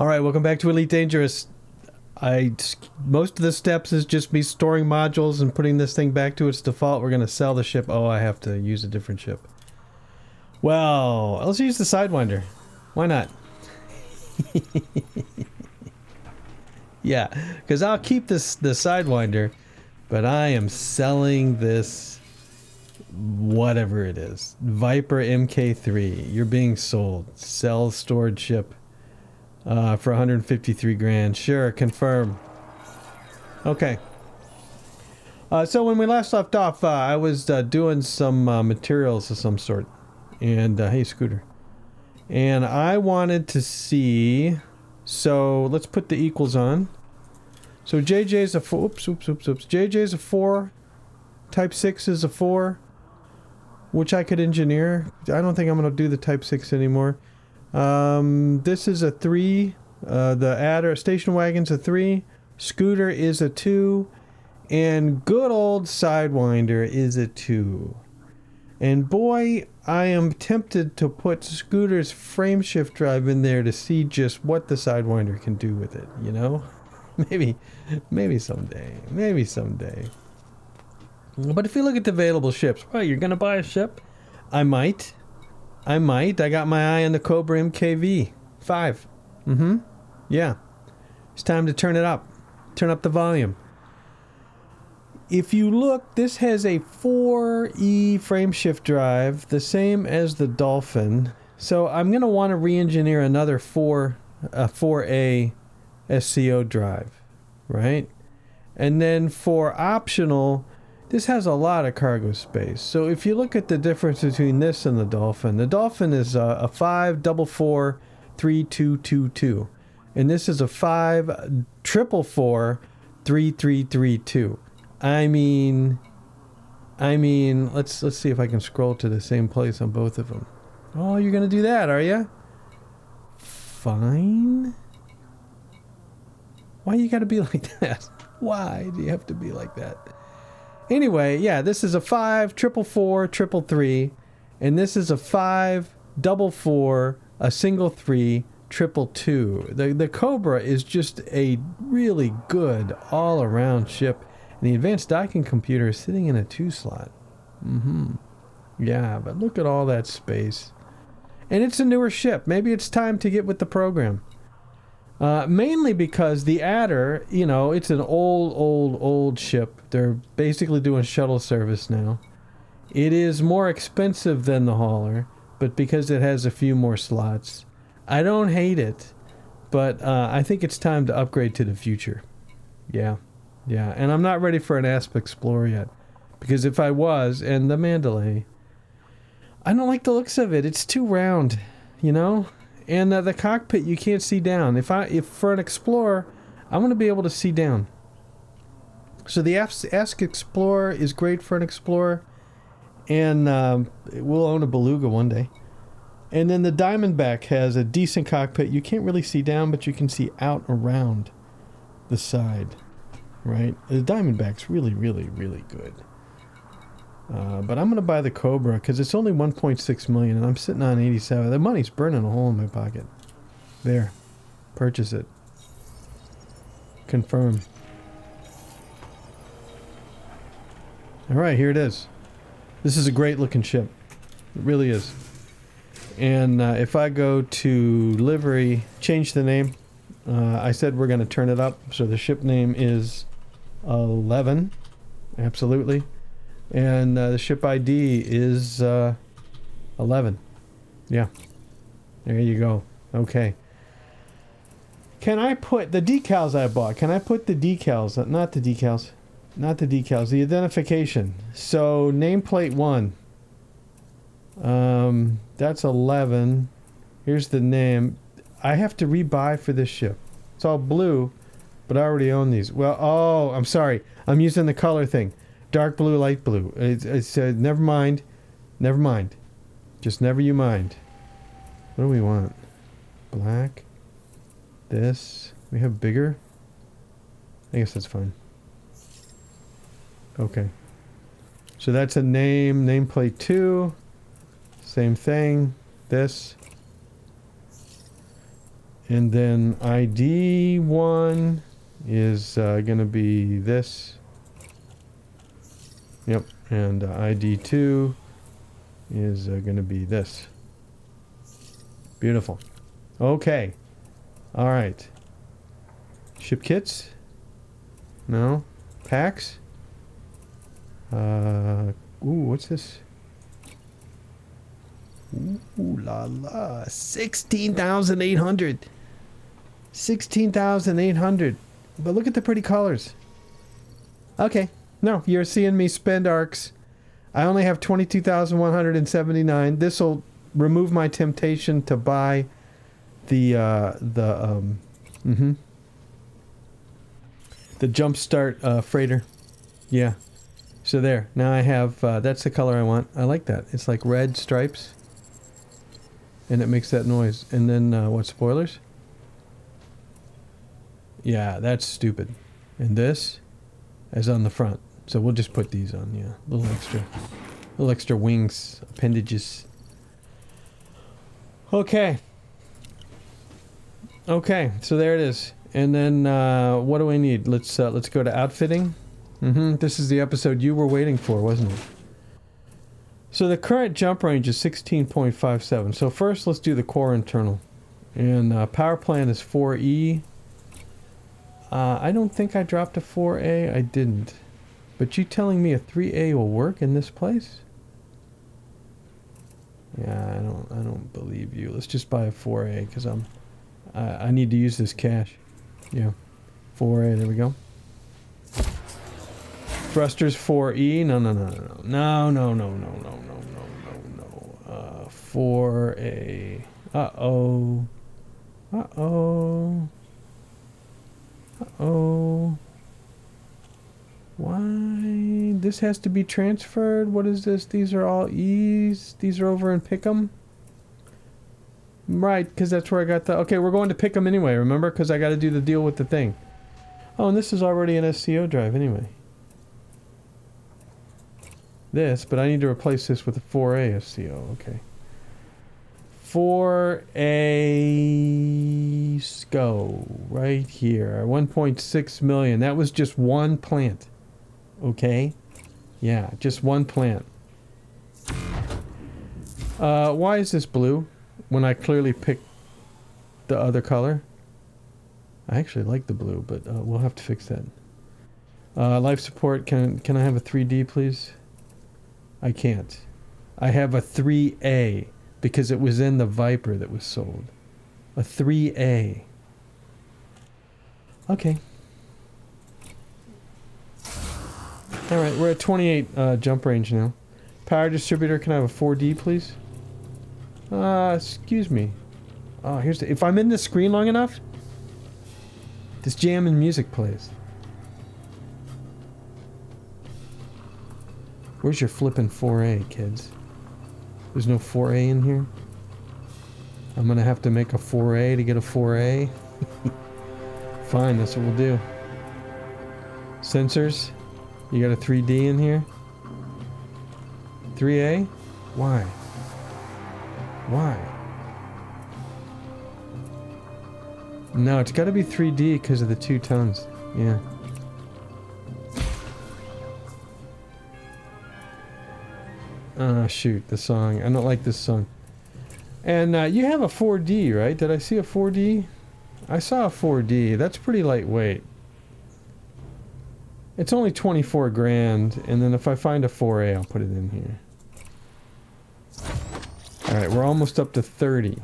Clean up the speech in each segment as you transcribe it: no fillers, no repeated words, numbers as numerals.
Alright, welcome back to Elite Dangerous. Most of the steps is just me storing modules and putting this thing back to its default. We're going to sell the ship. Oh, I have to use a different ship. Well, let's use the Sidewinder. Why not? Yeah, because I'll keep the Sidewinder, but I am selling this whatever it is. Viper Mk 3. You're being sold. Sell stored ship. For 153 grand. Sure, confirm. Okay. So when we last left off, I was doing some materials of some sort. And, hey, Scooter. And I wanted to see... So, let's put the equals on. So JJ's a 4... Oops. JJ's a 4. Type 6 is a 4. Which I could engineer. I don't think I'm going to do the Type 6 anymore. This is a 3. The adder station wagon's a 3. Scooter is a 2. And good old Sidewinder is a 2. And boy, I am tempted to put Scooter's frameshift drive in there to see just what the Sidewinder can do with it, you know? Maybe someday. Maybe someday. But if you look at the available ships, well, you're gonna buy a ship? I might. I got my eye on the Cobra Mk V 5. Yeah. It's time to turn it up. Turn up the volume. If you look, this has a 4E frameshift drive, the same as the Dolphin. So I'm going to want to re-engineer another 4A SCO drive, right? And then for optional, this has a lot of cargo space. So if you look at the difference between this and the Dolphin is a 5 4 3 2 2 2, and this is a 5 4 4 3 3 3 2. I mean, let's see if I can scroll to the same place on both of them. Oh, you're gonna do that, are you? Fine. Why you gotta be like that? Why do you have to be like that? Anyway, yeah, this is a 5 4 4 3 3, and this is a 5 4 4 a single 3 2 2. The Cobra is just a really good all-around ship, and the advanced docking computer is sitting in a 2 slot. Yeah, but look at all that space. And it's a newer ship. Maybe it's time to get with the program. Mainly because the Adder, you know, it's an old ship. They're basically doing shuttle service now. It is more expensive than the Hauler, but because it has a few more slots. I don't hate it, but I think it's time to upgrade to the future. Yeah, and I'm not ready for an Asp Explorer yet. Because if I was, and the Mandalay, I don't like the looks of it. It's too round, you know? And the cockpit, you can't see down. If for an Explorer, I want to be able to see down. So the Ask Explorer is great for an Explorer, and we'll own a Beluga one day. And then the Diamondback has a decent cockpit. You can't really see down, but you can see out around the side, right? The Diamondback's really, really, really good. But I'm going to buy the Cobra because it's only 1.6 million and I'm sitting on 87. The money's burning a hole in my pocket. There. Purchase it. Confirm. Alright, here it is. This is a great looking ship. It really is. And if I go to livery, change the name. I said we're going to turn it up. So the ship name is 11. Absolutely. And the ship ID is 11. Yeah. There you go. Okay. Can I put the decals I bought? Can I put the decals? Not the decals. Not the decals. The identification. So nameplate 1. That's 11. Here's the name. I have to rebuy for this ship. It's all blue, but I already own these. Well, oh, I'm sorry. I'm using the color thing. Dark blue, light blue. It's never mind. Never mind. Just never you mind. What do we want? Black. This. We have bigger. I guess that's fine. Okay. So that's a name. Nameplate 2. Same thing. This. And then ID 1 is going to be this. Yep. And ID 2 is going to be this. Beautiful. Okay. All right. Ship kits? No. Packs? Ooh, what's this? Ooh la la. 16,800. 16,800. But look at the pretty colors. Okay. No, you're seeing me spend arcs. I only have 22,179. This will remove my temptation to buy the Jumpstart freighter. Yeah. So there. Now I have, that's the color I want. I like that. It's like red stripes. And it makes that noise. And then, what, spoilers? Yeah, that's stupid. And this is on the front. So we'll just put these on, yeah. Little extra wings, appendages. Okay. Okay, so there it is. And then, what do I need? Let's go to outfitting. This is the episode you were waiting for, wasn't it? So the current jump range is 16.57. So first, let's do the core internal. And power plant is 4E. I don't think I dropped a 4A. I didn't. But you telling me a 3A will work in this place? Yeah, I don't believe you. Let's just buy a 4A because I need to use this cash. Yeah. 4A, there we go. Thrusters 4E. No. 4A. Uh-oh. Why? This has to be transferred? What is this? These are all E's. These are over in Pikum. Right, because that's where I got the... Okay, we're going to Pikum anyway, remember? Because I got to do the deal with the thing. Oh, and this is already an SCO drive anyway. This, but I need to replace this with a 4A SCO. Okay. 4A SCO right here. 1.6 million. That was just one plant. Okay? Yeah, just one plant. Why is this blue when I clearly picked the other color? I actually like the blue, but we'll have to fix that. Life support, can I have a 3D, please? I can't. I have a 3A because it was in the Viper that was sold. A 3A. Okay. Alright, we're at 28 jump range now. Power distributor, can I have a 4D, please? Excuse me. Oh, here's the... If I'm in the screen long enough, this jamming music plays. Where's your flippin' 4A, kids? There's no 4A in here? I'm gonna have to make a 4A to get a 4A? Fine, that's what we'll do. Sensors? You got a 3D in here? 3A? Why? Why? No, it's gotta be 3D because of the 2 tons. Yeah. Shoot, the song. I don't like this song. And you have a 4D, right? Did I see a 4D? I saw a 4D. That's pretty lightweight. It's only 24 grand, and then if I find a 4A, I'll put it in here. Alright, we're almost up to 30.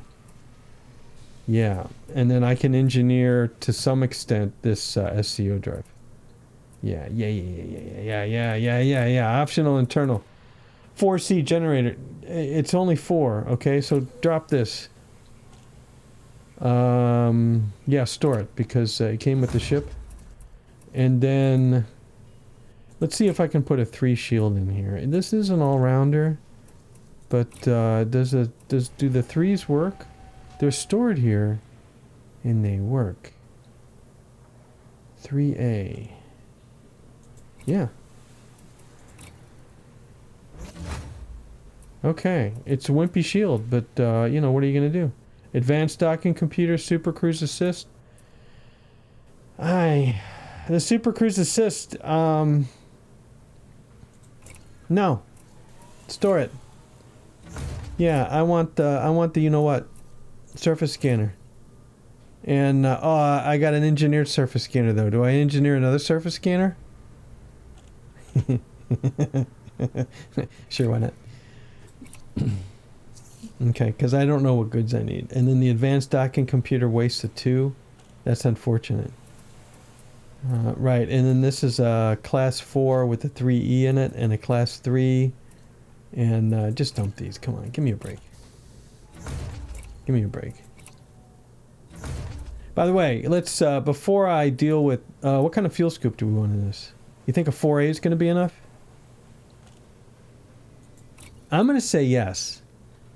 Yeah, and then I can engineer to some extent this SCO drive. Yeah. Optional internal. 4C generator. It's only 4, okay? So drop this. Yeah, store it because it came with the ship. And then let's see if I can put a 3 shield in here. This is an all-rounder, but do the 3s work? They're stored here and they work. 3A. Yeah. Okay, it's a wimpy shield, but, you know, what are you going to do? Advanced docking computer, super cruise assist. The super cruise assist, no. Store it. Yeah, I want the you know what? Surface scanner. And I got an engineered surface scanner though. Do I engineer another surface scanner? Sure, why not? Okay, because I don't know what goods I need. And then the advanced docking computer wastes a 2. That's unfortunate. Right, and then this is a class 4 with a 3E in it and a class 3. And just dump these. Come on, give me a break. Give me a break. By the way, let's, before I deal with, what kind of fuel scoop do we want in this? You think a 4A is going to be enough? I'm going to say yes.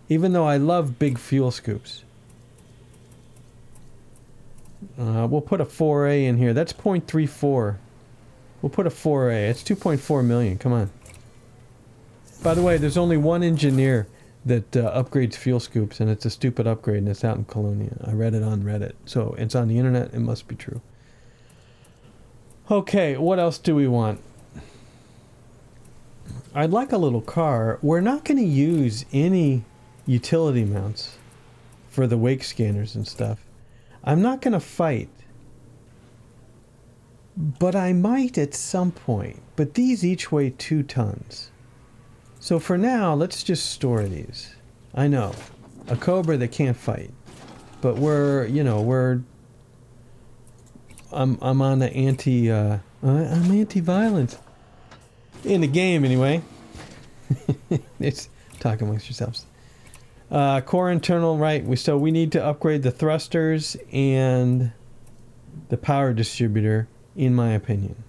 Even though I love big fuel scoops. We'll put a 4A in here. That's 0.34. We'll put a 4A. It's 2.4 million. Come on. By the way, there's only one engineer that upgrades fuel scoops, and it's a stupid upgrade, and it's out in Colonia. I read it on Reddit. So it's on the internet. It must be true. Okay, what else do we want? I'd like a little car. We're not going to use any utility mounts for the wake scanners and stuff. I'm not going to fight. But I might at some point. But these each weigh 2 tons. So for now, let's just store these. I know. A Cobra that can't fight. But I'm on the I'm anti-violence. In the game, anyway. It's talk amongst yourselves. Core internal, right. So we need to upgrade the thrusters and the power distributor, in my opinion.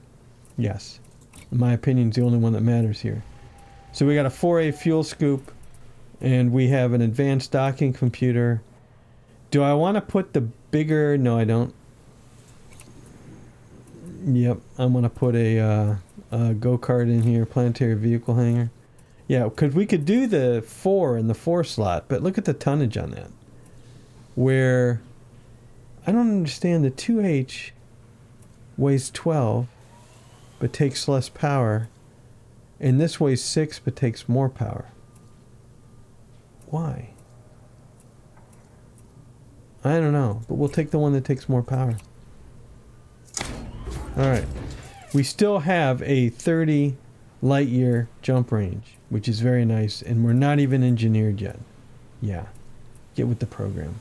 Yes. My opinion is the only one that matters here. So we got a 4A fuel scoop, and we have an advanced docking computer. Do I want to put the bigger... No, I don't. Yep, I'm going to put a go-kart in here, planetary vehicle hangar. Yeah, because we could do the 4 in the 4 slot, but look at the tonnage on that. Where, I don't understand, the 2H weighs 12, but takes less power, and this weighs 6, but takes more power. Why? I don't know, but we'll take the one that takes more power. Alright. We still have a 30 light year jump range, which is very nice, and we're not even engineered yet. Yeah. Get with the program.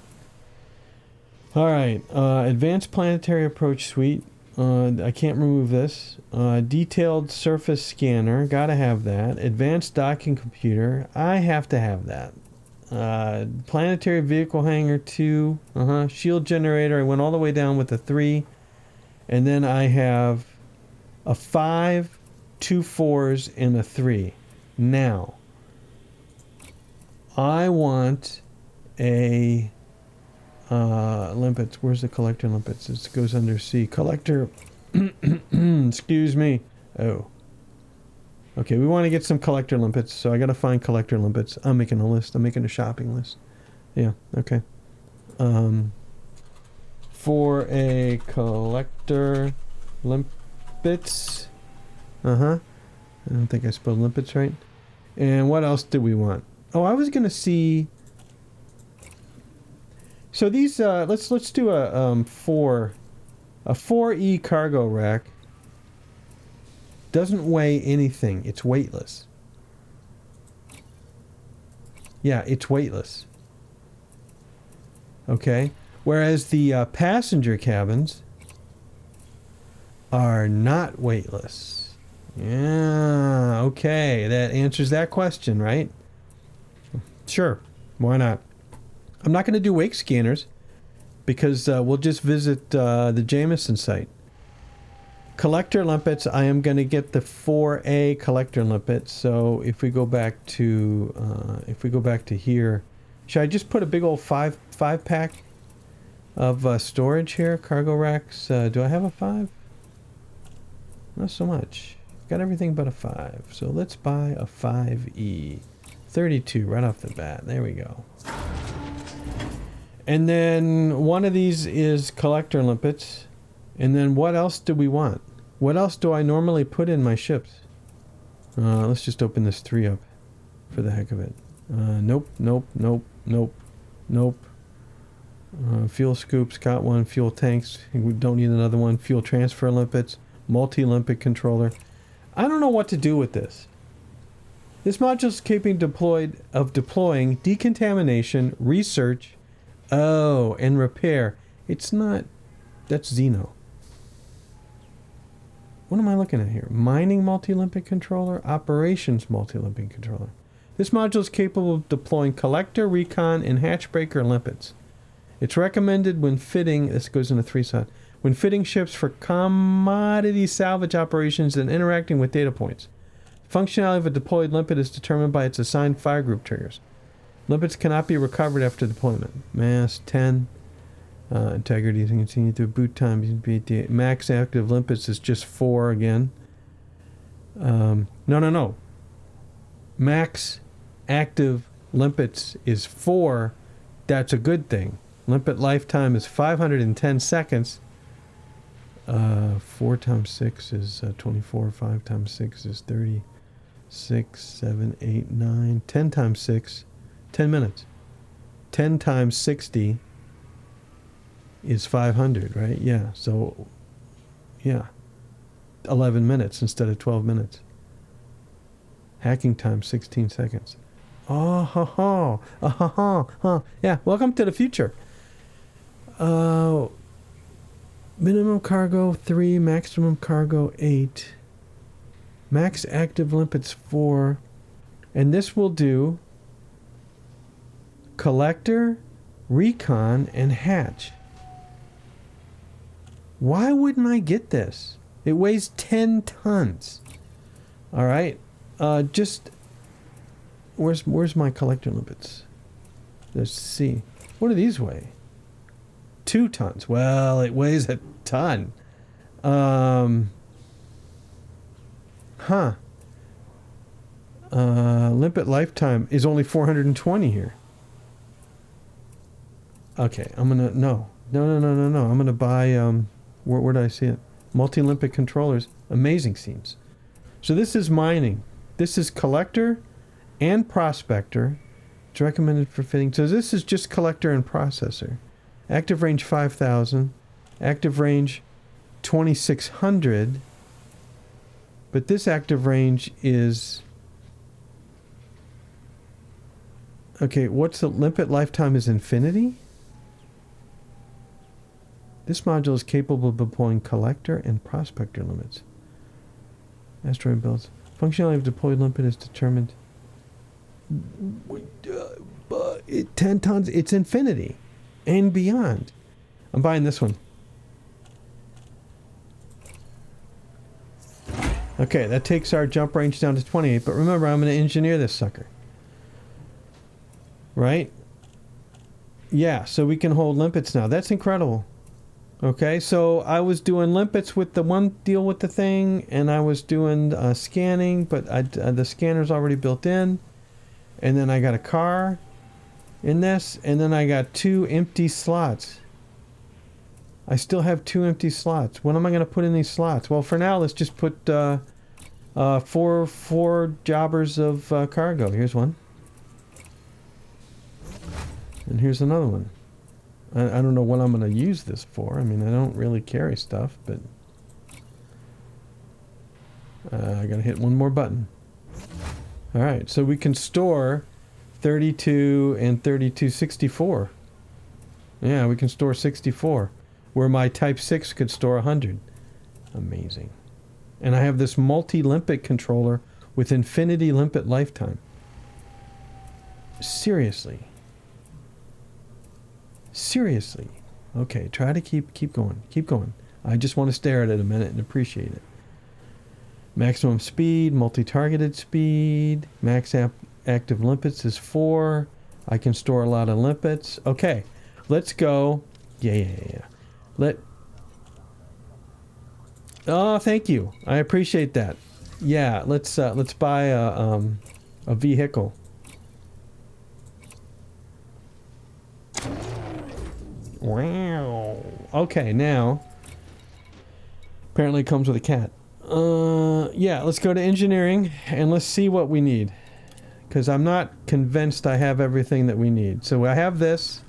Alright. Advanced planetary approach suite. I can't remove this. Detailed surface scanner. Gotta have that. Advanced docking computer. I have to have that. Planetary vehicle hangar 2. Shield generator. I went all the way down with a 3. And then I have a 5, 2 4s, and a 3. Now, I want a limpets. Where's the collector limpets? This goes under C. Collector. Excuse me. Oh. Okay, we want to get some collector limpets, so I got to find collector limpets. I'm making a list. I'm making a shopping list. Yeah, okay. For a collector limpets. I don't think I spelled limpets right. And what else do we want? Oh, I was gonna see. So these let's do a 4E cargo rack. Doesn't weigh anything. It's weightless. Yeah, it's weightless. Okay. Whereas the passenger cabins are not weightless. Yeah, okay. That answers that question, right? Sure. Why not? I'm not going to do wake scanners because we'll just visit the Jameson site. Collector limpets, I am going to get the 4A collector limpets. So if we go back to here, should I just put a big old five pack of storage here? Cargo racks. Do I have a 5? Not so much. Got everything but a 5. So let's buy a 5E. 32 right off the bat. There we go. And then one of these is collector limpets. And then what else do we want? What else do I normally put in my ships? Let's just open this 3 up for the heck of it. Nope. Fuel scoops, got one. Fuel tanks, we don't need another one. Fuel transfer limpets, multi-limpet controller. I don't know what to do with this. This module is capable of deploying decontamination, research, and repair. It's not... That's Xeno. What am I looking at here? Mining multi-limpet controller, operations multi-limpet controller. This module is capable of deploying collector, recon, and hatchbreaker limpets. It's recommended when fitting... This goes in a 3-slot. When fitting ships for commodity salvage operations and interacting with data points. Functionality of a deployed limpet is determined by its assigned fire group triggers. Limpets cannot be recovered after deployment. Mass 10. Integrity is continued through boot time. Max active limpets is just 4 again. No. Max active limpets is 4. That's a good thing. Limpet lifetime is 510 seconds. 4 times 6 is 24. 5 times 6 is 30. 6, 7, 8, 9. 10 times 6, 10 minutes. 10 times 60 is 500, right? Yeah, so, yeah. 11 minutes instead of 12 minutes. Hacking time, 16 seconds. Yeah, welcome to the future. Minimum cargo 3, maximum cargo 8. Max active limpets 4. And this will do collector, recon, and hatch. Why wouldn't I get this? It weighs 10 tons. All right. Just where's my collector limpets? Let's see. What do these weigh? 2 tons. Well, it weighs a ton. Limpet lifetime is only 420 here. Okay, I'm gonna no. I'm gonna buy where did I see it? Multi-limpet controllers. Amazing seems. So this is mining. This is collector and prospector. It's recommended for fitting. So this is just collector and processor. Active range 5,000. Active range 2,600. But this active range is... Okay, what's the limpet lifetime is infinity? This module is capable of deploying collector and prospector limits. Asteroid belts. Functionality of deployed limpet is determined... 10 tons, it's infinity. And beyond. I'm buying this one. Okay, that takes our jump range down to 28, but remember, I'm going to engineer this sucker. Right? Yeah, so we can hold limpets now. That's incredible. Okay, so I was doing limpets with the one deal with the thing, and I was doing scanning, but the scanner's already built in. And then I got a car in this, and then I got 2 empty slots. I still have 2 empty slots. What am I going to put in these slots? Well, for now, let's just put four jobbers of cargo. Here's one. And here's another one. I don't know what I'm going to use this for. I mean, I don't really carry stuff, but... I got to hit one more button. Alright, so we can store 32 and 32, 64. Yeah, we can store 64. Where my Type 6 could store 100. Amazing. And I have this multi-limpet controller with infinity limpet lifetime. Seriously. Seriously. Okay, try to keep going. Keep going. I just want to stare at it a minute and appreciate it. Maximum speed, multi-targeted speed. Max active limpets is 4. I can store a lot of limpets. Okay, let's go. Yeah. Oh, thank you. I appreciate that. Yeah, let's buy a vehicle. Wow. Okay, now apparently it comes with a cat. Yeah, let's go to engineering and let's see what we need. Because I'm not convinced I have everything that we need. So I have this.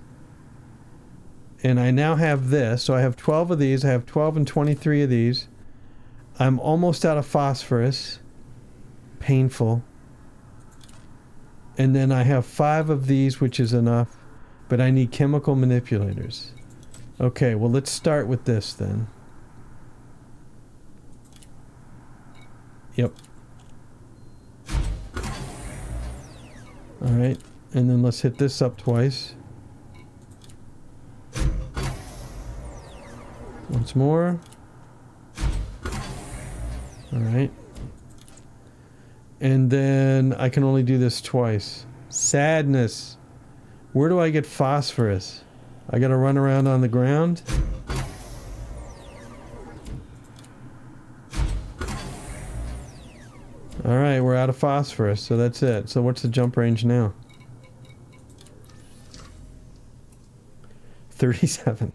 And I now have this. So I have 12 of these. I have 12 and 23 of these. I'm almost out of phosphorus. Painful. And then I have 5 of these, which is enough. But I need chemical manipulators. Okay, well let's start with this then. Yep. Alright, and then let's hit this up twice. Once more. Alright. And then I can only do this twice. Sadness. Where do I get phosphorus? I gotta run around on the ground? Alright, we're out of phosphorus, so that's it. So what's the jump range now? 37.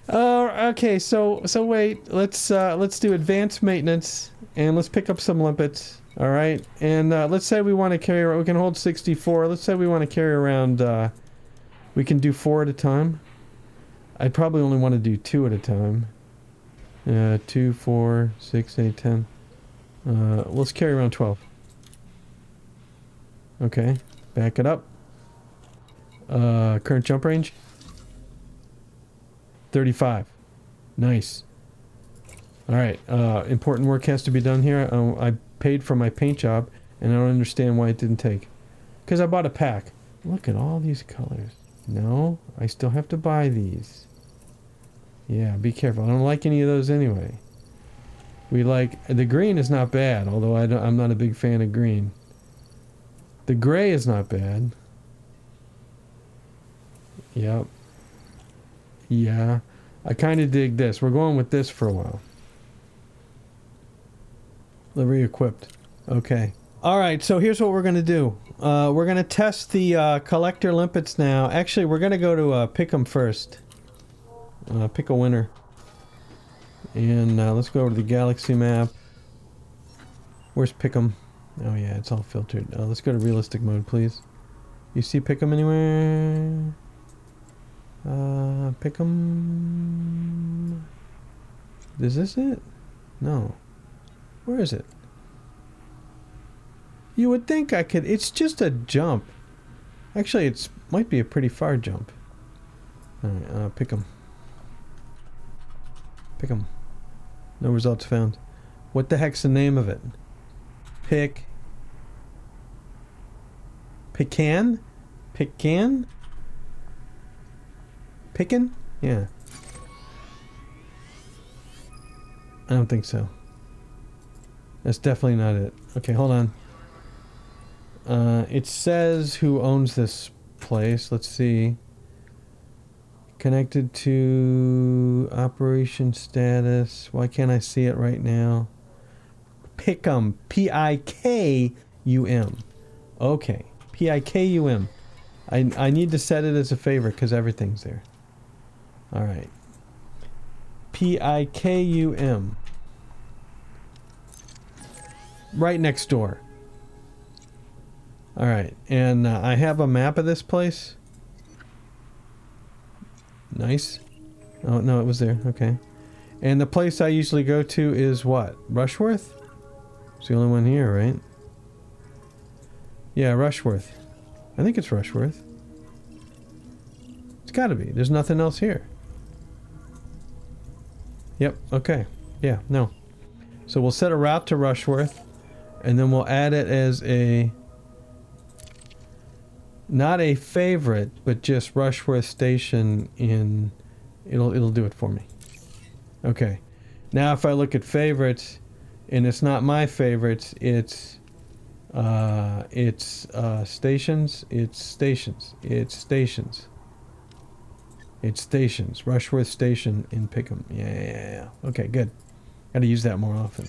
Okay, so wait, let's do advanced maintenance and let's pick up some limpets. All right, and let's say we want to carry. We can hold 64. Let's say we want to carry around. We can do 4 at a time. I'd probably only want to do 2 at a time. 2, 4, 6, 8, 10. Let's carry around 12. Okay, back it up. Current jump range 35. Nice. Alright, important work has to be done here. I paid for my paint job, and I don't understand why it didn't take. Because I bought a pack. Look at all these colors. No, I still have to buy these. Yeah, be careful. I don't like any of those anyway. The green is not bad, although I'm not a big fan of green. The gray is not bad. Yep. Yeah. I kind of dig this. We're going with this for a while. Livery equipped. Okay. Alright, so here's what we're going to do. We're going to test the collector limpets now. Actually, we're going to go to Pikum first. Pick a winner. And let's go over to the galaxy map. Where's Pikum? Oh yeah, it's all filtered. Let's go to realistic mode, please. You see Pikum anywhere? Pikum. Is this it? No. Where is it? You would think I could. It's just a jump. Actually, it's might be a pretty far jump. Alright, Pikum. Pikum. No results found. What the heck's the name of it? Pican? Pican? Picken? Yeah. I don't think so. That's definitely not it. Okay, hold on. It says who owns this place. Let's see. Connected to operation status. Why can't I see it right now? Pikum. P-I-K-U-M. Okay. P-I-K-U-M. I need to set it as a favorite because everything's there. Alright. P-I-K-U-M. Right next door. Alright. And I have a map of this place. Nice. Oh, no, it was there. Okay. And the place I usually go to is what? Rushworth? It's the only one here, right? Yeah, Rushworth. I think it's Rushworth. It's gotta be. There's nothing else here. Yep, okay. Yeah, no. So we'll set a route to Rushworth, and then we'll add it as a... not a favorite, but just Rushworth Station in... It'll do it for me. Okay. Now if I look at favorites, and it's not my favorites, it's stations. It's stations. It's stations. It's stations. Rushworth Station in Pikum. Yeah. Okay, good. Gotta use that more often.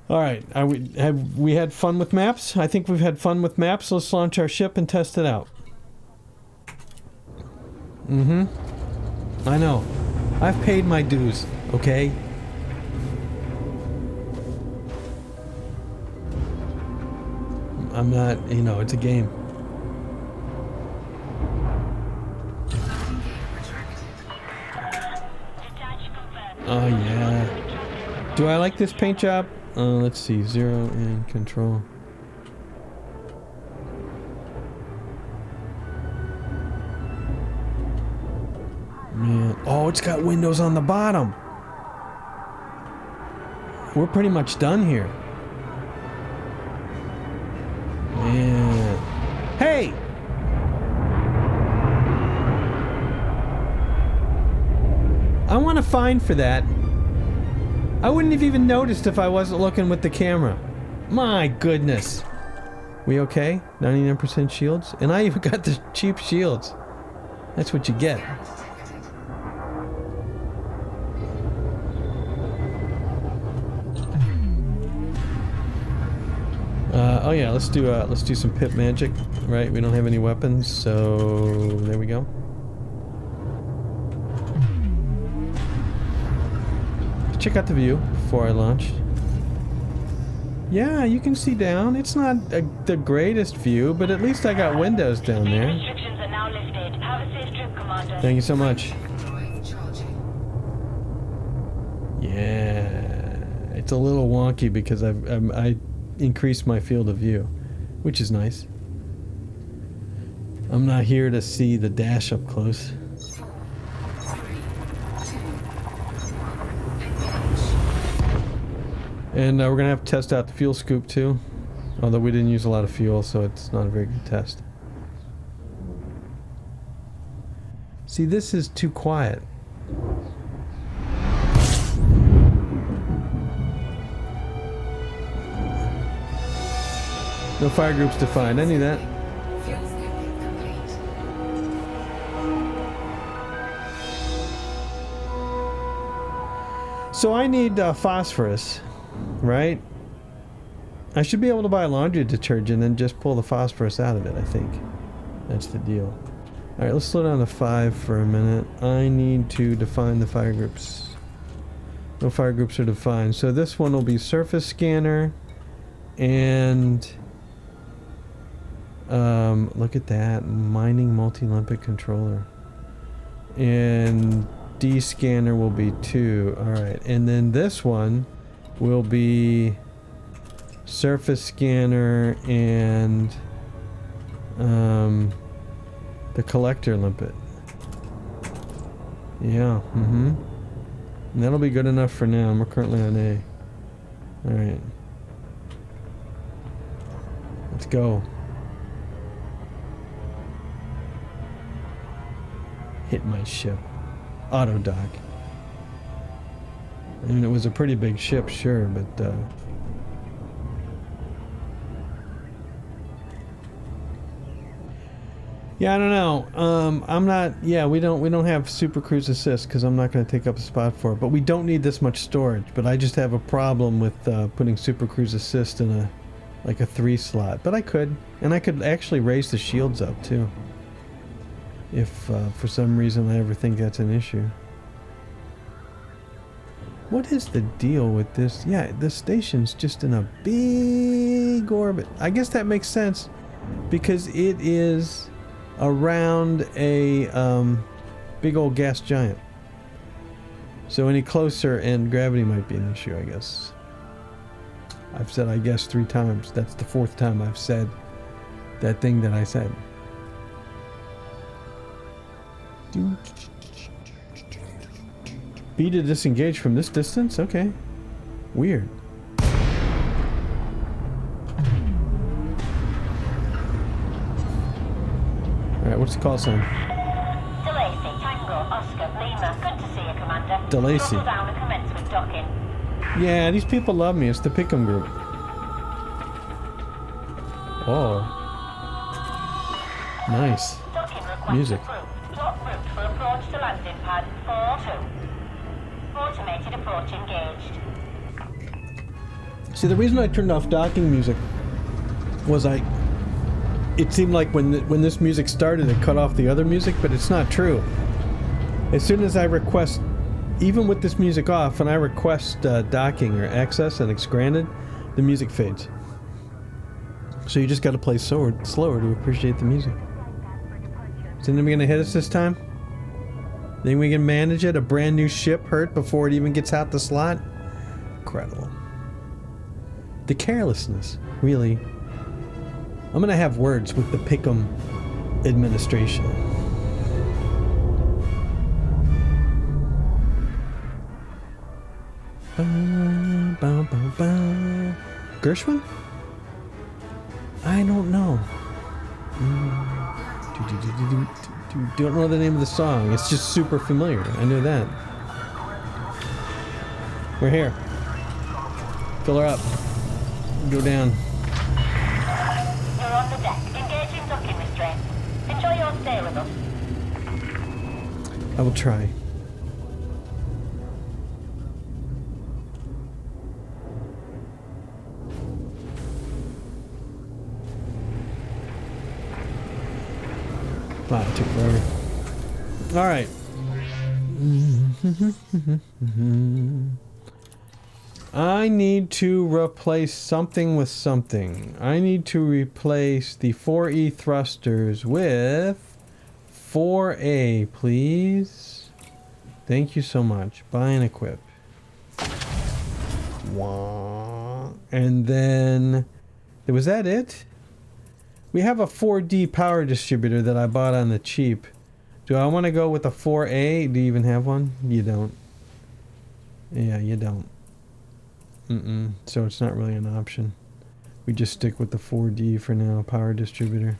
All right. Have we had fun with maps? I think we've had fun with maps. Let's launch our ship and test it out. Mm-hmm. I know. I've paid my dues, okay? I'm not, you know, it's a game. Oh, yeah. Do I like this paint job? Let's see. 0 and control. Man. Oh, it's got windows on the bottom. We're pretty much done here. Man. Hey! I want a fine for that. I wouldn't have even noticed if I wasn't looking with the camera. My goodness. We okay? 99% shields? And I even got the cheap shields. That's what you get. Oh yeah, let's do some pip magic, right? We don't have any weapons, so there we go. Check out the view before I launch. Yeah, you can see down. It's not the greatest view, but at least I got windows down there. Restrictions are now lifted. Have a safe trip, Commander. Thank you so much. Yeah, it's a little wonky because I increased my field of view, which is nice. I'm not here to see the dash up close. And we're gonna have to test out the fuel scoop too, although we didn't use a lot of fuel, so it's not a very good test. See, this is too quiet. No fire groups defined. I knew that. So I need phosphorus, right? I should be able to buy laundry detergent and just pull the phosphorus out of it, I think. That's the deal. Alright, let's slow down to 5 for a minute. I need to define the fire groups. No fire groups are defined. So this one will be surface scanner and... look at that. Mining multi-limpet controller. And D scanner will be 2. Alright, and then this one will be surface scanner and the collector limpet. Yeah, and that'll be good enough for now. We're currently on A. Alright. Let's go. Hit my ship. Auto dock. I mean, it was a pretty big ship, sure, but yeah, I don't know. I'm not. Yeah, we don't have super cruise assist because I'm not going to take up a spot for it. But we don't need this much storage. But I just have a problem with putting super cruise assist in a 3 slot. But I could, and I could actually raise the shields up too. If for some reason I ever think that's an issue. What is the deal with this? Yeah, this station's just in a big orbit. I guess that makes sense because it is around a big old gas giant. So any closer and gravity might be an issue, I guess. I've said I guess 3 times. That's the 4th time I've said that thing that I said. B to disengage from this distance? Okay. Weird. Alright, what's the call sign? DeLacy, Tango, Oscar, Lima. Good to see you, Commander. DeLacy. Throttle down and commence with docking. Yeah, these people love me. It's the Pikum group. Oh. Nice. Docking request Music. approved. Plot route for approach to landing pad 4-2. Automated approach engaged. See, the reason I turned off docking music was it seemed like when this music started, it cut off the other music, but it's not true. As soon as I request, even with this music off, when I request docking or access and it's granted, the music fades. So you just got to play slower to appreciate the music. Is anybody going to hit us this time? Think we can manage it? A brand new ship hurt before it even gets out the slot? Incredible. The carelessness, really. I'm going to have words with the Pikum administration. Gershwin? I don't know. Don't know the name of the song. It's just super familiar. I know that. We're here. Fill her up. Go down. You're on the deck. Engaging docking restraints. Enjoy your stay with us. I will try. Wow, it took forever. Alright. I need to replace something with something. I need to replace the 4E thrusters with 4A, please. Thank you so much. Buy and equip. And then... was that it? We have a 4D power distributor that I bought on the cheap. Do I want to go with a 4A? Do you even have one? You don't. Yeah, you don't. So it's not really an option. We just stick with the 4D for now, power distributor.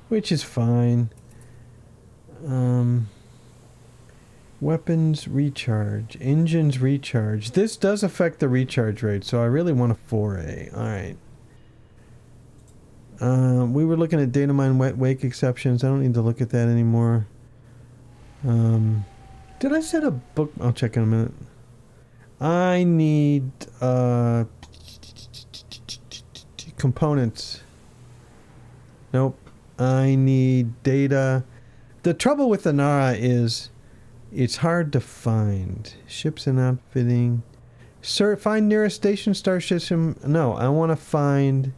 Which is fine. Weapons recharge. Engines recharge. This does affect the recharge rate, so I really want a 4A. Alright. We were looking at data mine wake exceptions. I don't need to look at that anymore. Did I set a book? I'll check in a minute. I need components. Nope. I need data. The trouble with the Nara is it's hard to find. Ships and outfitting. Find nearest station, star system. No, I want to find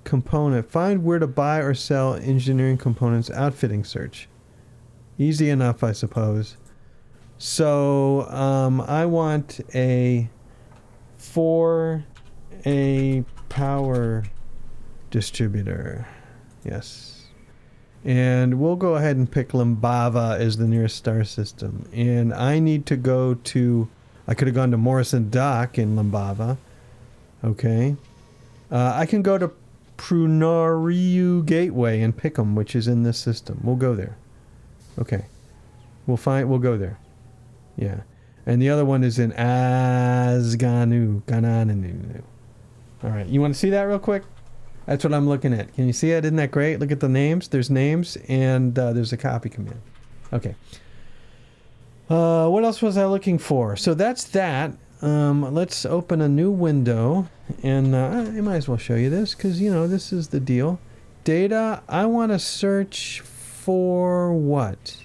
component. Find where to buy or sell engineering components. Outfitting search. Easy enough, I suppose. So, I want a 4A power distributor. Yes. And we'll go ahead and pick Limbava as the nearest star system. And I need to go to... I could have gone to Morrison Dock in Limbava. Okay. I can go to Prunariu Gateway in Pikum, which is in this system. We'll go there. Okay. We'll go there. Yeah. And the other one is in Azganu. Ganananu. Alright. You want to see that real quick? That's what I'm looking at. Can you see it? Isn't that great? Look at the names. There's names and there's a copy command. Okay. What else was I looking for? So that's that. Let's open a new window. And I might as well show you this because, you know, this is the deal. Data. I want to search for what?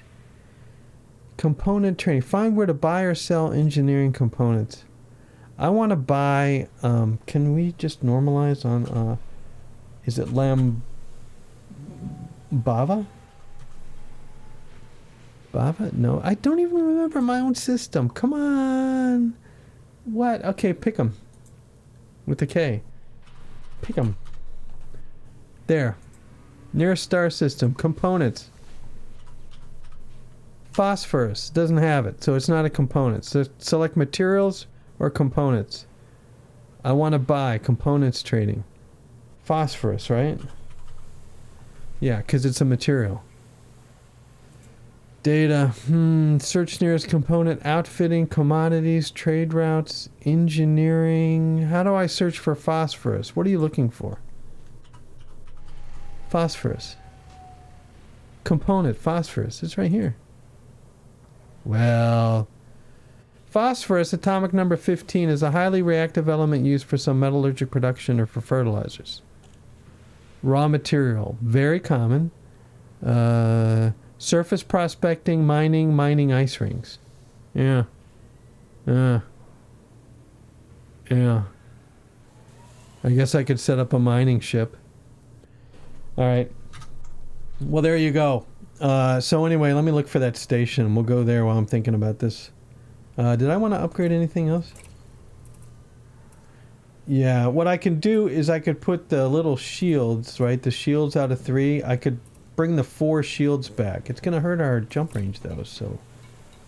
Component training. Find where to buy or sell engineering components. I want to buy... can we just normalize on... is it Lambava? Bava? No, I don't even remember my own system. Come on. What? Okay, Pikum. With a K. Pikum. There. Nearest star system. Components. Phosphorus. Doesn't have it, so it's not a component. So select materials or components. I want to buy components trading. Phosphorus, right? Yeah, because it's a material. Data. Search nearest component. Outfitting. Commodities. Trade routes. Engineering. How do I search for phosphorus? What are you looking for? Phosphorus. Component. Phosphorus. It's right here. Well, Phosphorus, atomic number 15, is a highly reactive element used for some metallurgic production or for fertilizers. Raw material, very common. Surface prospecting, mining ice rings. Yeah. Yeah. I guess I could set up a mining ship. Alright. Well, there you go. So anyway, let me look for that station. We'll go there while I'm thinking about this. Did I want to upgrade anything else? Yeah, what I can do is I could put the little shields, right? The shields out of 3. I could bring the 4 shields back. It's going to hurt our jump range, though, so...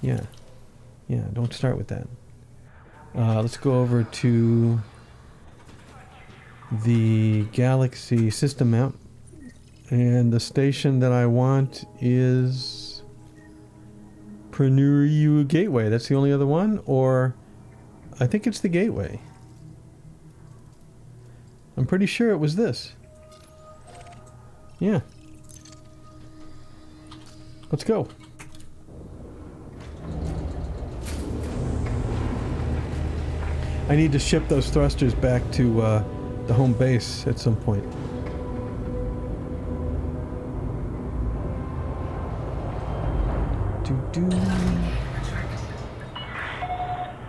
Yeah. Yeah, don't start with that. Let's go over to... the Galaxy system map. And the station that I want is... Prenuriu Gateway. That's the only other one? Or... I think it's the Gateway. I'm pretty sure it was this. Yeah. Let's go. I need to ship those thrusters back to the home base at some point.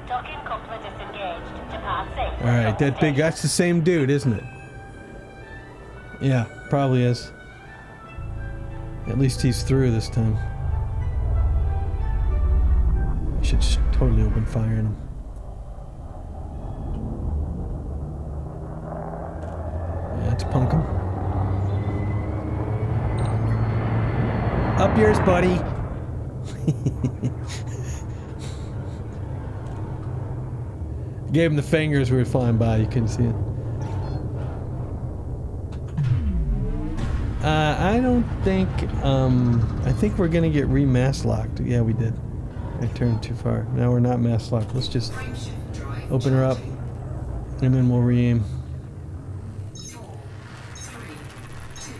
Docking coupler disengaged. Depart safe. Alright, that's the same dude, isn't it? Yeah, probably is. At least he's through this time. I should totally open fire on him. Yeah, let's punk him. Up yours, buddy! Gave him the fingers we were flying by, you couldn't see it. I don't think, I think we're gonna get re-mass locked. Yeah, we did. I turned too far. Now we're not mass locked. Let's just open her up, and then we'll re-aim. 4, 3, 2,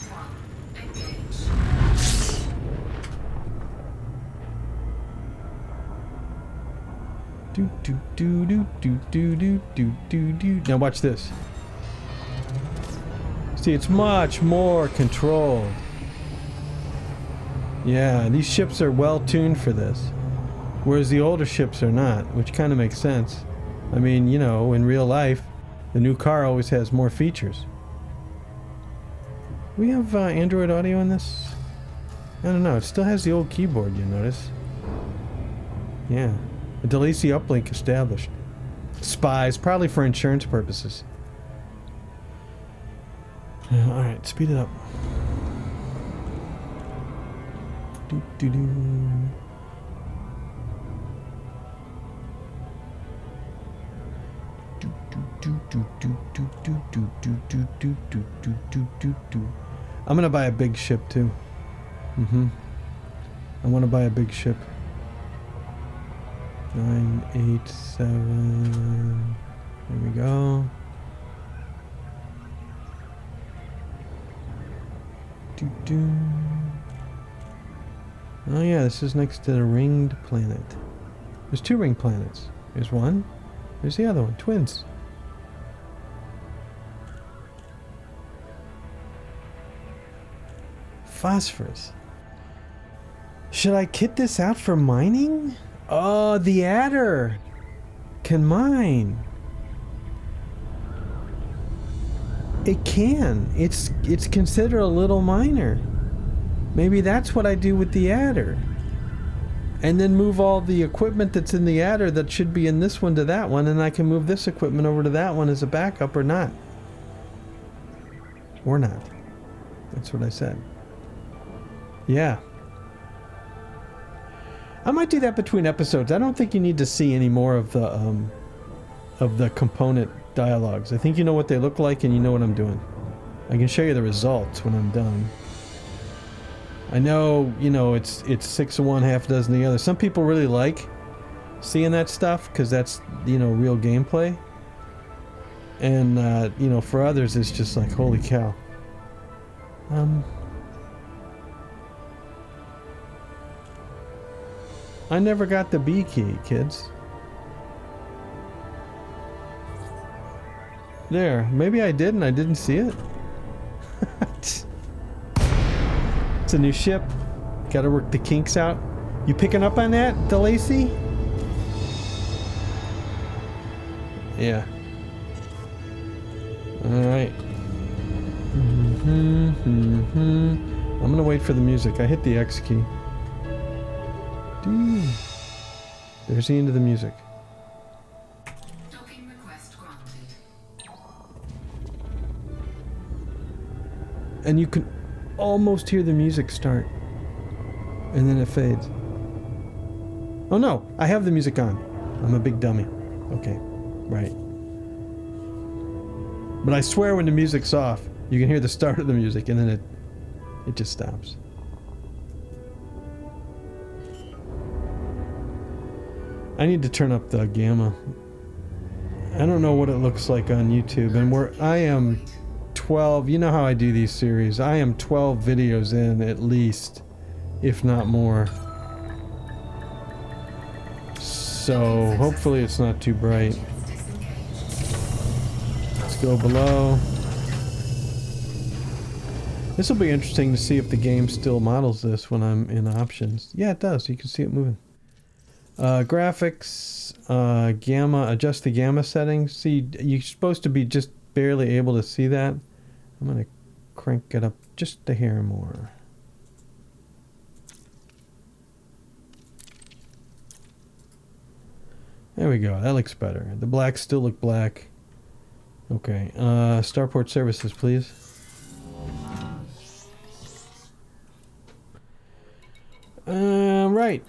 1, engage. Do do do do do do do do do do. Now watch this. See, it's much more controlled. Yeah, these ships are well tuned for this, whereas the older ships are not, which kind of makes sense. I mean, you know, in real life, the new car always has more features. We have Android audio in this? I don't know. It still has the old keyboard, you notice? Yeah. A Delisi uplink established. Spies, probably for insurance purposes. Alright, speed it up. Do do do. Do do do do do do do do do do do do do do do. I'm gonna buy a big ship too. I want to buy a big ship. 987. There we go. Do do. Oh yeah, this is next to the ringed planet. There's 2 ringed planets. There's one. There's the other one. Twins. Phosphorus. Should I kit this out for mining? Oh, the adder can mine. It can. It's considered a little miner. Maybe that's what I do with the adder. And then move all the equipment that's in the adder that should be in this one to that one, and I can move this equipment over to that one as a backup or not. Or not. That's what I said. Yeah. I might do that between episodes. I don't think you need to see any more of the component dialogues. I think you know what they look like and you know what I'm doing. I can show you the results when I'm done. I know, you know, it's 6 of one, half a dozen of the other. Some people really like seeing that stuff because that's, you know, real gameplay. And, you know, for others it's just like, holy cow. I never got the B key, kids. There. Maybe I did and I didn't see it. It's a new ship. Gotta work the kinks out. You picking up on that, DeLacy? Yeah. Alright. I'm gonna wait for the music. I hit the X key. There's the end of the music. Docking request granted. And you can almost hear the music start. And then it fades. Oh no! I have the music on. I'm a big dummy. Okay. Right. But I swear when the music's off, you can hear the start of the music and then it just stops. I need to turn up the gamma. I don't know what it looks like on YouTube, and I am 12, you know how I do these series. I am 12 videos in at least, if not more. So hopefully it's not too bright. Let's go below. This will be interesting to see if the game still models this when I'm in options. Yeah, it does. You can see it moving. Graphics, gamma, adjust the gamma settings. See, you're supposed to be just barely able to see that. I'm going to crank it up just a hair more. There we go. That looks better. The blacks still look black. Okay. Starport services, please. Right.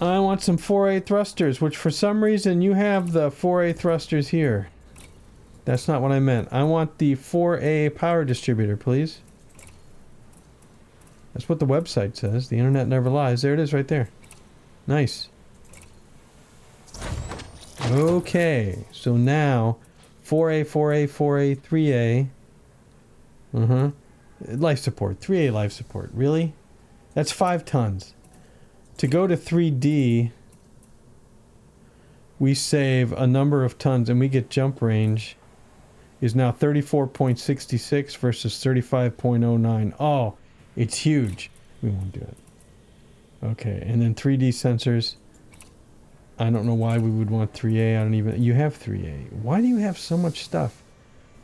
I want some 4A thrusters, which for some reason you have the 4A thrusters here. That's not what I meant. I want the 4A power distributor, please. That's what the website says. The internet never lies. There it is right there. Nice. Okay. So now 4A, 4A, 4A, 3A. Life support. 3A life support. Really? That's 5 tons. To go to 3D, we save a number of tons and we get jump range is now 34.66 versus 35.09. Oh, it's huge. We won't do it. Okay, and then 3D sensors. I don't know why we would want 3A. I don't even... You have 3A. Why do you have so much stuff?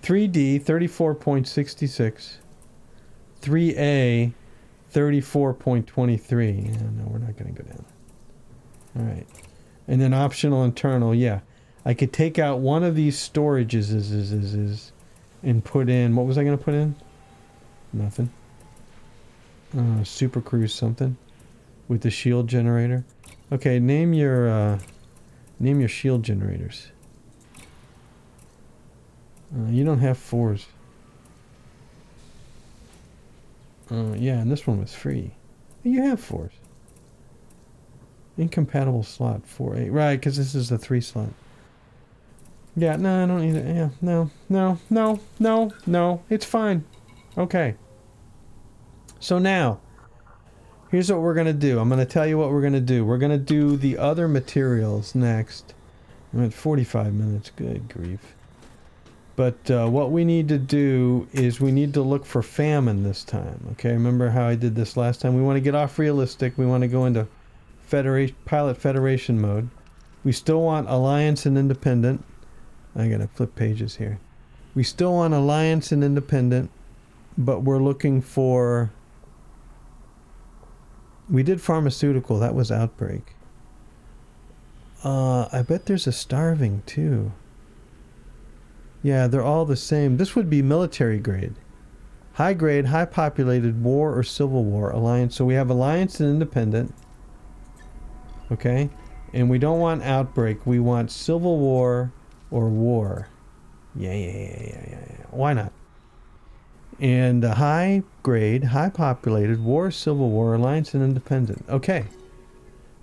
3D, 34.66. 3A... 34.23. Yeah, no, we're not going to go down. All right. And then optional internal, yeah. I could take out one of these storages and put in... What was I going to put in? Nothing. Super cruise something. With the shield generator. Okay, name your shield generators. You don't have 4s. Yeah, and this one was free. You have 4s. Incompatible slot 4A. Right, because this is a 3 slot. Yeah, no, I don't need it. Yeah, no. It's fine. Okay. So now, here's what we're going to do. I'm going to tell you what we're going to do. We're going to do the other materials next. I'm at 45 minutes. Good grief. But what we need to do is we need to look for famine this time. Okay, remember how I did this last time? We want to get off realistic. We want to go into pilot federation mode. We still want alliance and independent. I gotta flip pages here. We still want alliance and independent, but we're looking for... We did pharmaceutical. That was outbreak. I bet there's a starving too. Yeah, they're all the same. This would be military grade. High grade, high populated, war or civil war, alliance. So we have alliance and independent. Okay? And we don't want outbreak. We want civil war or war. Yeah. Why not? And high grade, high populated, war, civil war, alliance and independent. Okay.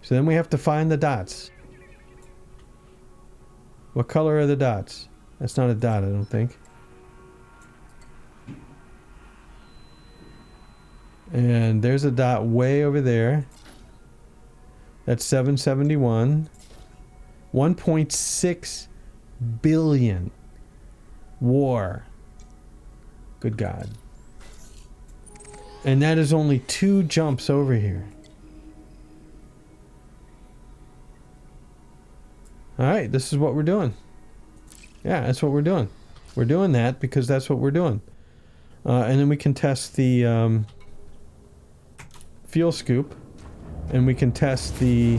So then we have to find the dots. What color are the dots? That's not a dot, I don't think. And there's a dot way over there. That's 771. 1.6 billion. War. Good God. And that is only 2 jumps over here. Alright, this is what we're doing. Yeah, that's what we're doing. We're doing that because that's what we're doing. And then we can test the fuel scoop. And we can test the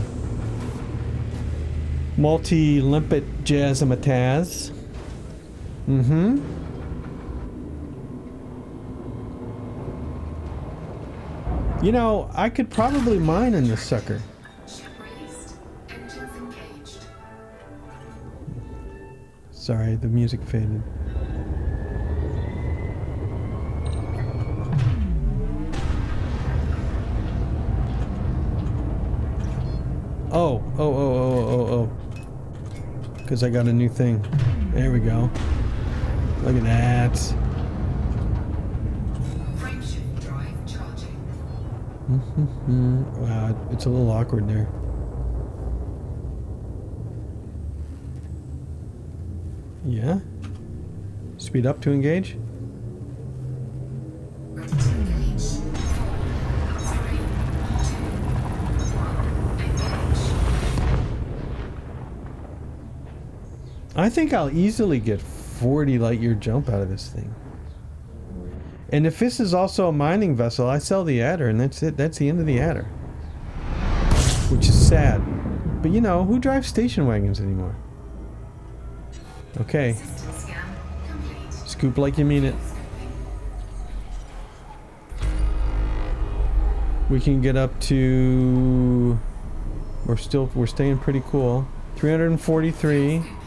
multi-limpet jazzmatazz. Mm-hmm. You know, I could probably mine in this sucker. Ship released. Engines engaged. Sorry, the music faded. Oh. Because I got a new thing. There we go. Look at that. Frameshift drive charging. Wow, it's a little awkward there. Yeah? Speed up to engage? Ready to engage. 4, 3, 2, 1, engage. I think I'll easily get 40 light year jump out of this thing. And if this is also a mining vessel, I sell the adder and that's it. That's the end of the adder. Which is sad. But you know, who drives station wagons anymore? Okay. System scan complete. Scoop like you mean it. We can get up to... We're staying pretty cool. 343. Complete.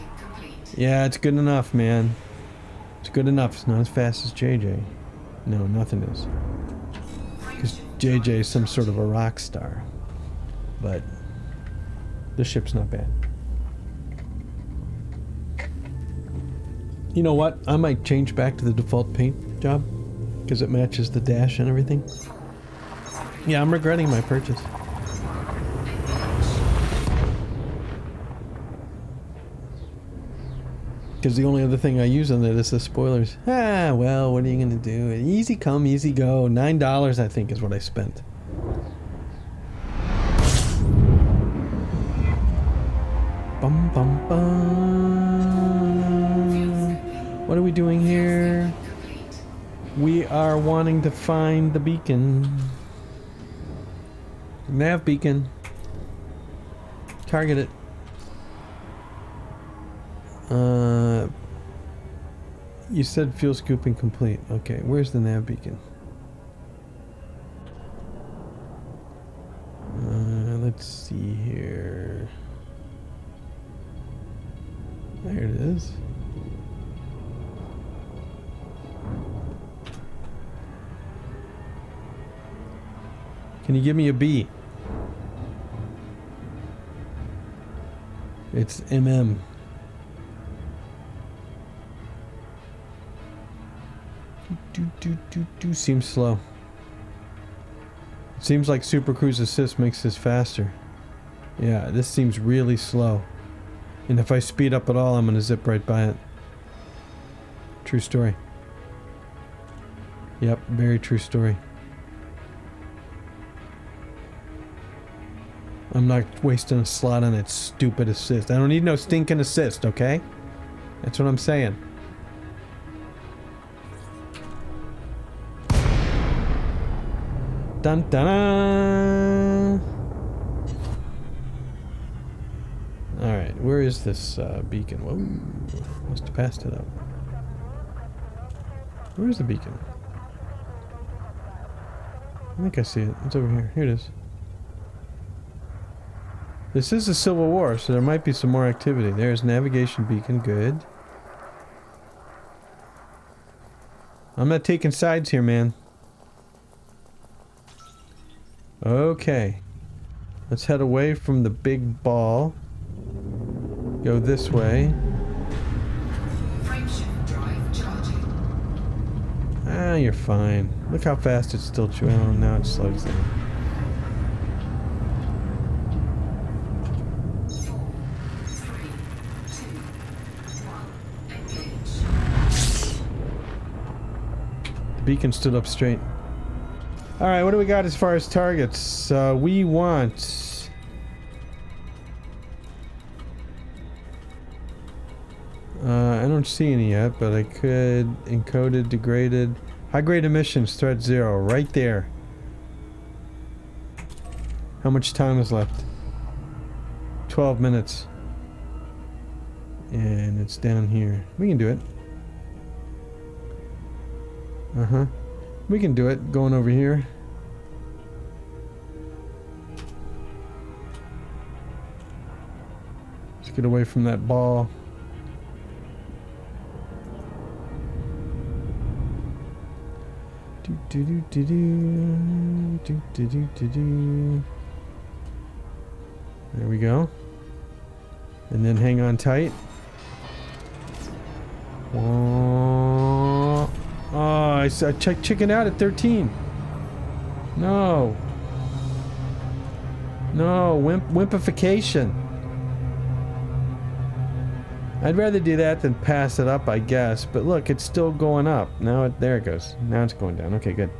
Yeah, it's good enough, man. It's good enough. It's not as fast as JJ. No, nothing is. Because JJ is some sort of a rock star. But the ship's not bad. You know what? I might change back to the default paint job. Because it matches the dash and everything. Yeah, I'm regretting my purchase. Because the only other thing I use on it is the spoilers. Ah, well, what are you going to do? Easy come, easy go. $9, I think, is what I spent. Bum, bum, bum. What are we doing here? We are wanting to find the beacon. Nav beacon. Target it. You said fuel scooping complete. Okay, where's the nav beacon? Let's see here. There it is. Can you give me a B? It's MM. Seems slow. It seems like Super Cruise Assist makes this faster. Yeah, this seems really slow. And if I speed up at all, I'm gonna zip right by it. True story. Yep, very true story. I'm not wasting a slot on that stupid assist. I don't need no stinking assist, okay? That's what I'm saying. Dun dun dun! Alright, where is this beacon? Whoa, must have passed it up. Where is the beacon? I think I see it. It's over here. Here it is. This is a Civil War, so there might be some more activity. There's navigation beacon. Good. I'm not taking sides here, man. Okay. Let's head away from the big ball. Go this way. Frameshift drive charging. Ah, you're fine. Look how fast it's still chewing. Oh, now it slows down. beacon stood up straight. Alright, what do we got as far as targets? We want... I don't see any yet, but I could... Encoded, degraded... High-grade emissions, threat 0, right there. How much time is left? 12 minutes. And it's down here. We can do it. Uh-huh. We can do it, going over here. Let's get away from that ball. Do do do do do do do do do. There we go. And then hang on tight. Oh, I checked chicken out at 13. No. No, wimpification. I'd rather do that than pass it up, I guess. But look, it's still going up. Now there it goes. Now it's going down. Okay, good.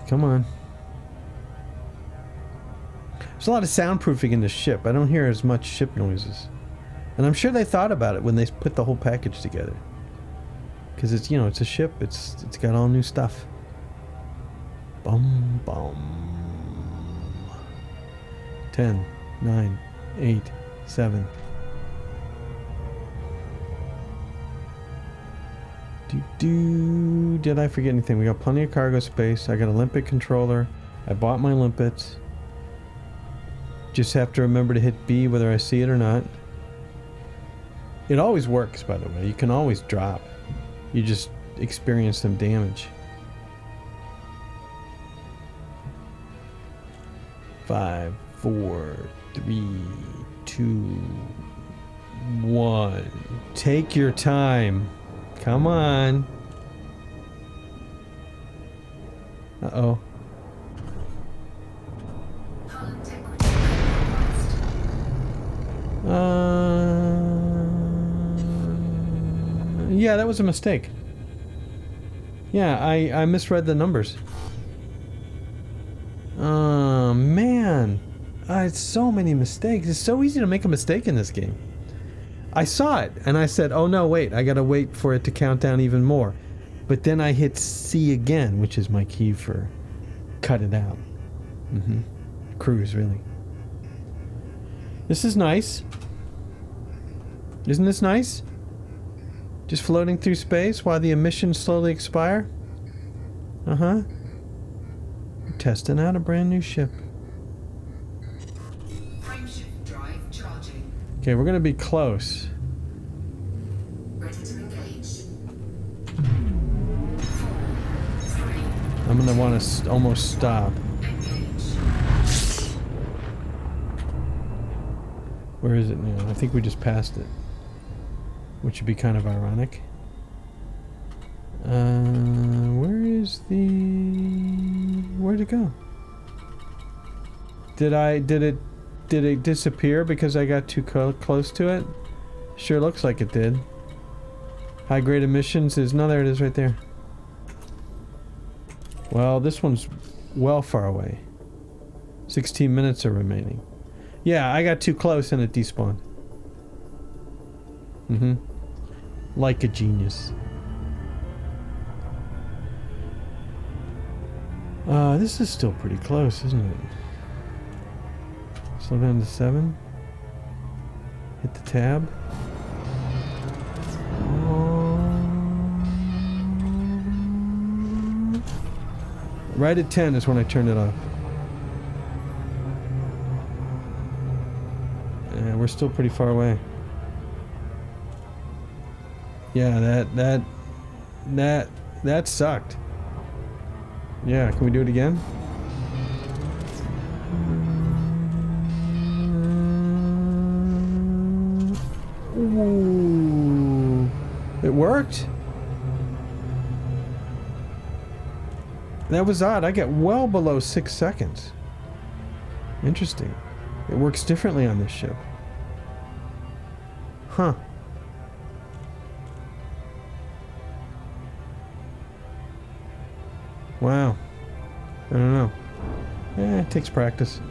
Come on. There's a lot of soundproofing in the ship. I don't hear as much ship noises. And I'm sure they thought about it when they put the whole package together. Because it's, you know, it's a ship. It's got all new stuff. Bum, bum. 10, 9, 8, 7. Did I forget anything? We got plenty of cargo space. I got a limpet controller. I bought my limpets. Just have to remember to hit B whether I see it or not. It always works, by the way. You can always drop. You just experience some damage. 5, 4, 3, 2, 1. Take your time. Come on. Uh-oh. Yeah, that was a mistake. Yeah, I misread the numbers. Oh, man. It's so many mistakes. It's so easy to make a mistake in this game. I saw it, and I said, oh no, wait, I gotta wait for it to count down even more. But then I hit C again, which is my key for cut it out. Cruise, really. This is nice. Isn't this nice? Just floating through space while the emissions slowly expire? Uh-huh. We're testing out a brand new ship. Frameshift drive charging. Okay, we're gonna be close. Ready to engage. I'm gonna want to almost stop. Where is it now? I think we just passed it. Which would be kind of ironic. Where is the... Where'd it go? Did it disappear because I got too close to it? Sure looks like it did. High grade emissions is... No, there it is right there. Well, this one's well far away. 16 minutes are remaining. Yeah, I got too close and it despawned. Like a genius. This is still pretty close, isn't it? Slow down to 7. Hit the tab. Right at 10 is when I turned it off. And we're still pretty far away. Yeah, that sucked. Yeah, can we do it again? Ooh, it worked? That was odd. I got well below 6 seconds. Interesting. It works differently on this ship. Huh. Wow. I don't know. It takes practice.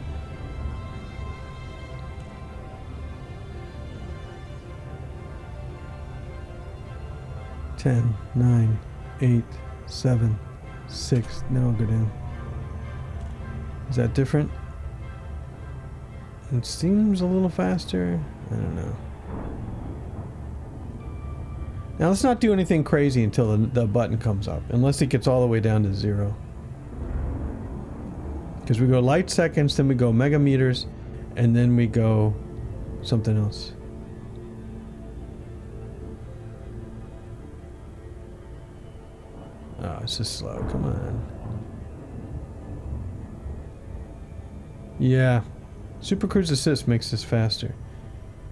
Ten, 9, 8, 7, 6. Now I'll go down. Is that different? It seems a little faster. I don't know. Now let's not do anything crazy until the button comes up. Unless it gets all the way down to 0. Because we go light seconds, then we go megameters, and then we go something else. Oh, it's just slow. Come on. Yeah. Super Cruise Assist makes this faster.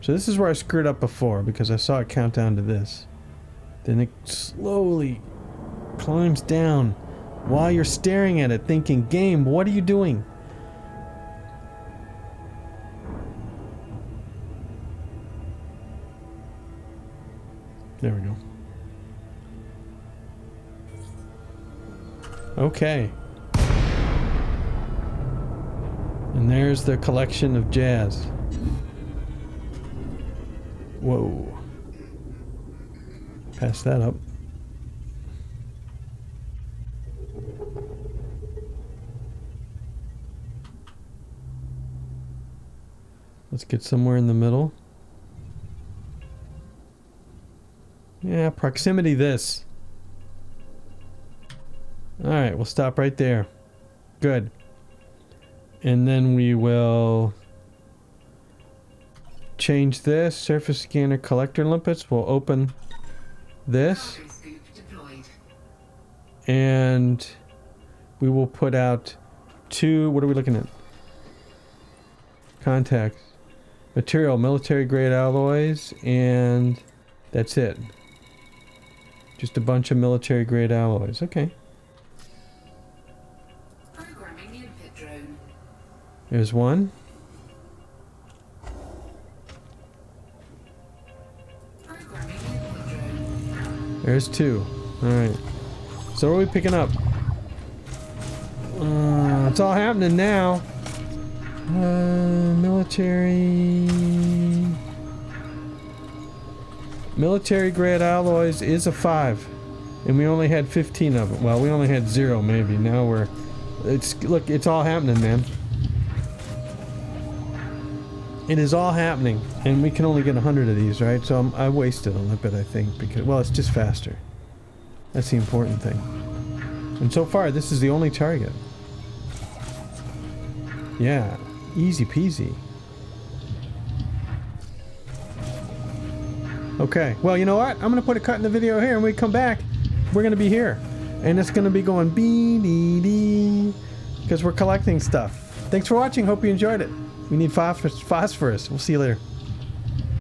So this is where I screwed up before, because I saw it count down to this. Then it slowly climbs down while you're staring at it thinking, game, what are you doing? There we go. Okay. And there's the collection of jazz. Whoa. Pass that up. Let's get somewhere in the middle. Yeah, proximity this. Alright, we'll stop right there. Good. And then we will change this. Surface scanner collector limpets. We'll open this. And we will put out 2, what are we looking at? Contacts. Material, military grade alloys, and that's it. Just a bunch of military grade alloys. Okay. Programming input drone. There's one. Programming input drone. There's 2. Alright. So what are we picking up? It's all happening now. Military grade alloys is a 5. And we only had 15 of them. Well, we only had 0 maybe. Now we're... Look, it's all happening, man. It is all happening. And we can only get 100 of these, right? So I wasted a limpet, I think, because... Well, it's just faster. That's the important thing. And so far, this is the only target. Yeah. Easy peasy. Okay, well, you know what? I'm gonna put a cut in the video here, and when we come back, we're gonna be here. And it's gonna be going B-D-D, because we're collecting stuff. Thanks for watching, hope you enjoyed it. We need phosphorus. We'll see you later.